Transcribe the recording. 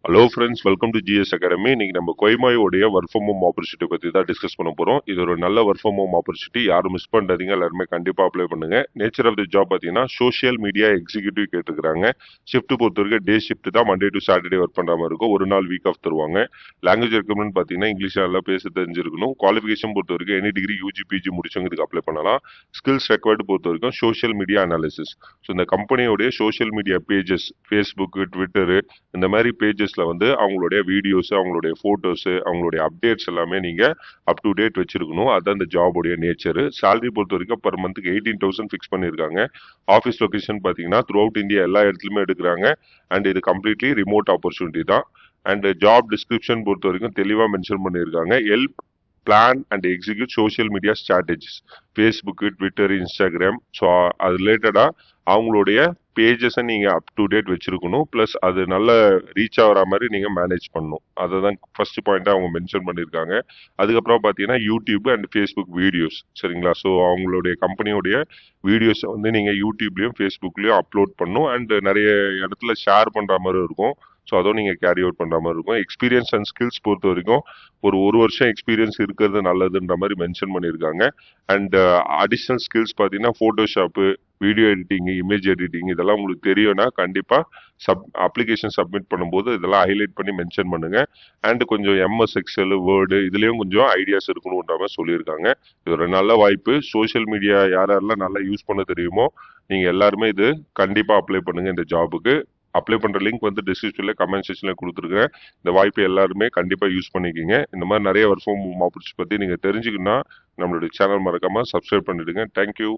Hello friends, welcome to GS academy. இன்னைக்கு நம்ம கொய்மாயோடைய work from home opportunity பற்றி தான் டிஸ்கஸ் பண்ண போகிறோம். இது ஒரு நல்ல ஒர்க் ஃப்ரம் ஹோம் ஆப்பர்ச்சுனிட்டி, யாரும் மிஸ் பண்ணாதீங்க. எல்லாருமே கண்டிப்பாக அப்ளை பண்ணுங்க. நேச்சர் ஆஃப் தி ஜாப் பார்த்தீங்கன்னா சோஷியல் மீடியா எக்ஸிக்யூட்டிவ் கேட்டுக்கிறாங்க. ஷிஃப்ட் பொறுத்த வரைக்கும் டே ஷிஃப்ட் தான், மண்டே டு சாட்டர்டே ஒர்க் பண்ணுற மாதிரி இருக்கும். ஒரு நாள் வீக் ஆஃப் தருவாங்க. லாங்குவேஜ் ரெக்கமெண்ட் பார்த்தீங்கன்னா இங்கிலீஷ் நல்லா பேச தெரிஞ்சிருக்கணும். குவாலிஃபிகேஷன் பொறுத்த வரைக்கும் எனி டிகிரி யூஜி பிஜி முடிச்சவங்க இதுக்கு அப்ளை பண்ணலாம். ஸ்கில்ஸ் ரெக்வயர்டு பொறுத்த வரைக்கும் சோஷியல் மீடியா அனாலிசிஸ். ஸோ இந்த கம்பெனியோடைய social media pages, Facebook, Twitter, இந்த மாதிரி பேஜஸ்ல வந்து அவங்களுடைய வீடியோஸ், அவங்களுடைய போட்டோஸ், அவங்களுடைய அப்டேட்ஸ் எல்லாமே நீங்க அப் டு டேட் வச்சிருக்கணும். அதான் இந்த ஜாபோடைய நேச்சர். சேலரி பொறுத்த வரைக்கும் பர் மந்த்துக்கு 18,000 ஃபிக்ஸ் பண்ணியிருக்காங்க. ஆஃபீஸ் லொகேஷன் பார்த்தீங்கன்னா த்ரூ அவுட் இந்தியா எல்லா இடத்துலையுமே எடுக்கிறாங்க. அண்ட் இது கம்ப்ளீட்லி ரிமோட் ஆப்பர்ச்சுனிட்டி தான். அண்ட் ஜாப் டிஸ்கிரிப்ஷன் பொறுத்த வரைக்கும் தெளிவாக மென்ஷன் பண்ணியிருக்காங்க. Help plan and execute social media strategies, Facebook, Twitter, Instagram. So அது ரிலேட்டடாக அவங்களுடைய பேஜஸை நீங்கள் அப் டு டேட் வச்சுருக்கணும். ப்ளஸ் அது நல்ல ரீச் ஆகிற மாதிரி நீங்கள் மேனேஜ் பண்ணணும். அதை தான் ஃபர்ஸ்ட் பாயிண்ட்டாக அவங்க மென்ஷன் பண்ணியிருக்காங்க. அதுக்கப்புறம் பார்த்தீங்கன்னா யூடியூப் அண்ட் ஃபேஸ்புக் வீடியோஸ், சரிங்களா? ஸோ அவங்களுடைய கம்பெனியோடைய வீடியோஸை வந்து நீங்கள் யூடியூப்லேயும் ஃபேஸ்புக்லேயும் அப்லோட் பண்ணணும். அண்ட் நிறைய இடத்துல ஷேர் பண்ணுற மாதிரி இருக்கும். ஸோ அதுவும் நீங்கள் கேரி அவுட் பண்ணுற மாதிரி இருக்கும். எக்ஸ்பீரியன்ஸ் அண்ட் ஸ்கில்ஸ் பொறுத்த வரைக்கும் ஒரு வருஷம் எக்ஸ்பீரியன்ஸ் இருக்கிறது நல்லதுன்ற மாதிரி மென்ஷன் பண்ணியிருக்காங்க. அண்ட் அடிஷ்னல் ஸ்கில்ஸ் பார்த்தீங்கன்னா Photoshop, video editing, image editing இதெல்லாம் உங்களுக்கு தெரியும்னா கண்டிப்பாக அப்ளிகேஷன் சப்மிட் பண்ணும்போது இதெல்லாம் ஹைலைட் பண்ணி மென்ஷன் பண்ணுங்க. அண்ட் கொஞ்சம் எம்எஸ் எக்ஸல், வேர்டு இதுலேயும் கொஞ்சம் ஐடியாஸ் இருக்கணுன்ற மாதிரி சொல்லியிருக்காங்க. இது ஒரு நல்ல வாய்ப்பு. சோஷியல் மீடியா யாரெல்லாம் நல்லா யூஸ் பண்ண தெரியுமோ நீங்கள் எல்லாருமே இது கண்டிப்பாக அப்ளை பண்ணுங்க. இந்த ஜாபுக்கு அப்ளை பண்ணுற லிங்க் வந்து டிஸ்கிரிப்ஷன்ல கமெண்ட் செக்ஷன்ல கொடுத்துருக்கேன். இந்த வாய்ப்பை எல்லாருமே கண்டிப்பாக யூஸ் பண்ணிக்கிங்க. இந்த மாதிரி நிறைய ஒர்க் ஃப்ரம் ஹோம் ஆப்பர்ச்சுனிட்டி பற்றி நீங்கள் தெரிஞ்சுக்கணும்னா நம்மளுடைய சேனல் மறக்காமல் சப்ஸ்கிரைப் பண்ணிடுங்க. தேங்க்யூ.